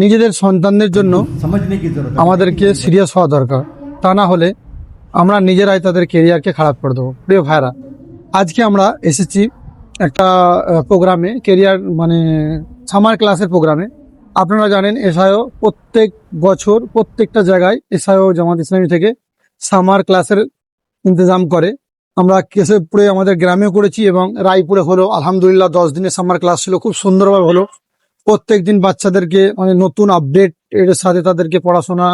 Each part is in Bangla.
নিজেদের সন্তানদের জন্য আমাদেরকে সিরিয়াস হওয়া দরকার। তা না হলে আমরা নিজেরাই তাদের কেরিয়ারকে খারাপ করে দেবো। প্রিয় ভাইরা, আজকে আমরা এসেছি একটা প্রোগ্রামে, কেরিয়ার মানে সামার ক্লাসের প্রোগ্রামে। আপনারা জানেন এসআইও প্রত্যেক বছর প্রত্যেকটা জায়গায় এসআইও জামাত ইসলামী থেকে সামার ক্লাসের ইন্তজাম করে। আমরা কেশবপুরে আমাদের গ্রামেও করেছি এবং রায়পুরে হলো। আলহামদুলিল্লাহ 10 দিনের সামার ক্লাস ছিল, খুব সুন্দরভাবে হলো। প্রত্যেক দিন বাচ্চাদেরকে মানে নতুন আপডেট এর সাথে তাদেরকে পড়াশোনা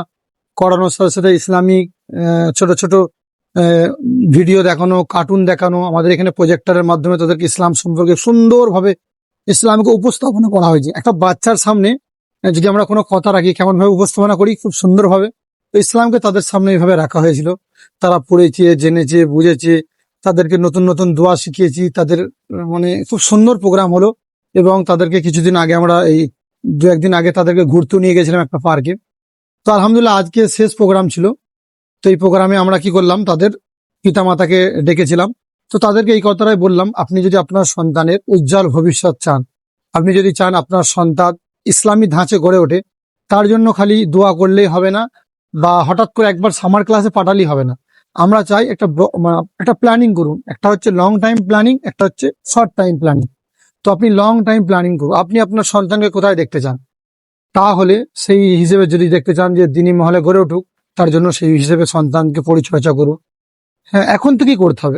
করানোর সাথে সাথে ইসলামিক ছোট ছোট ভিডিও দেখানো, কার্টুন দেখানো। আমাদের এখানে প্রজেক্টরের মাধ্যমে তাদেরকে ইসলাম সম্পর্কে সুন্দরভাবে ইসলামকে উপস্থাপনা করা হয়েছে। একটা বাচ্চার সামনে যদি আমরা কোনো কথা রাখি কেমন ভাবে উপস্থাপনা করি, খুব সুন্দরভাবে। তো ইসলামকে তাদের সামনে এইভাবে রাখা হয়েছিল। তারা পড়েছে, জেনেছে, বুঝেছে। তাদেরকে নতুন নতুন দোয়া শিখিয়েছি। তাদের মানে খুব সুন্দর প্রোগ্রাম হলো। এবং তাদেরকে কিছুদিন আগে আমরা এই 2-1 দিন আগে তাদেরকে ঘুরতে নিয়ে গেছিলাম একটা পার্কে। তো আলহামদুলিল্লাহ আজকে শেষ প্রোগ্রাম ছিল। তো এই প্রোগ্রামে আমরা কি করলাম, তাদের পিতামাতাকে ডেকেছিলাম। তো তাদেরকে এই কথাটাই বললাম, আপনি যদি আপনার সন্তানের উজ্জ্বল ভবিষ্যৎ চান, আপনি যদি চান আপনার সন্তান ইসলামী ধাঁচে গড়ে ওঠে, তার জন্য খালি দোয়া করলেই হবে না বা হঠাৎ করে একবার সামার ক্লাসে পাঠালেই হবে না। আমরা চাই একটা প্ল্যানিং করুন। একটা হচ্ছে লং টাইম প্ল্যানিং, একটা হচ্ছে শর্ট টাইম প্ল্যানিং। তো আপনি লং টাইম প্ল্যানিং করুন। আপনি আপনার সন্তানকে কোথায় দেখতে চান, তাহলে সেই হিসেবে যদি দেখতে চান যে দিনী মহলে গড়ে উঠুক, তার জন্য সেই হিসেবে সন্তানকে পরিচর্যা করুন। হ্যাঁ, এখন থেকেই করতে হবে।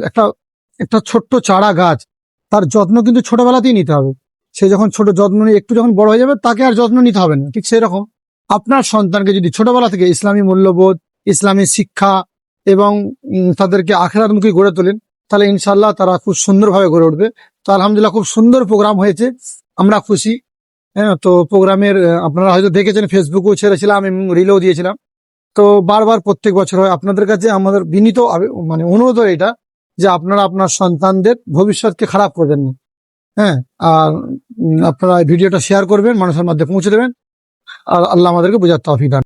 একটা ছোট্ট চারা গাছ, তার যত্ন কিন্তু ছোটবেলাতেই নিতে হবে। সে যখন ছোট যত্ন নিয়ে একটু যখন বড় হয়ে যাবে, তাকে আর যত্ন নিতে হবে না। ঠিক সেরকম আপনার সন্তানকে যদি ছোটবেলা থেকে ইসলামী মূল্যবোধ, ইসলামী শিক্ষা এবং তাদেরকে আখিরাতমুখী গড়ে তোলেন, তাহলে ইনশাল্লাহ তারা খুব সুন্দরভাবে গড়ে উঠবে। তো আলহামদুলিল্লাহ খুব সুন্দর প্রোগ্রাম হয়েছে, আমরা খুশি। হ্যাঁ, তো প্রোগ্রামের আপনারা হয়তো দেখেছেন, ফেসবুকেও ছেড়েছিলাম এবং রিলেও দিয়েছিলাম। তো বারবার প্রত্যেক বছর হয়। আপনাদের কাছে আমাদের বিনীত মানে অনুরোধ এটা যে আপনারা আপনার সন্তানদের ভবিষ্যৎকে খারাপ করবেন না। হ্যাঁ, আর আপনারা ভিডিওটা শেয়ার করবেন, মানুষের মধ্যে পৌঁছে দেবেন। আর আল্লাহ আমাদেরকে বোঝার তৌফিক দান।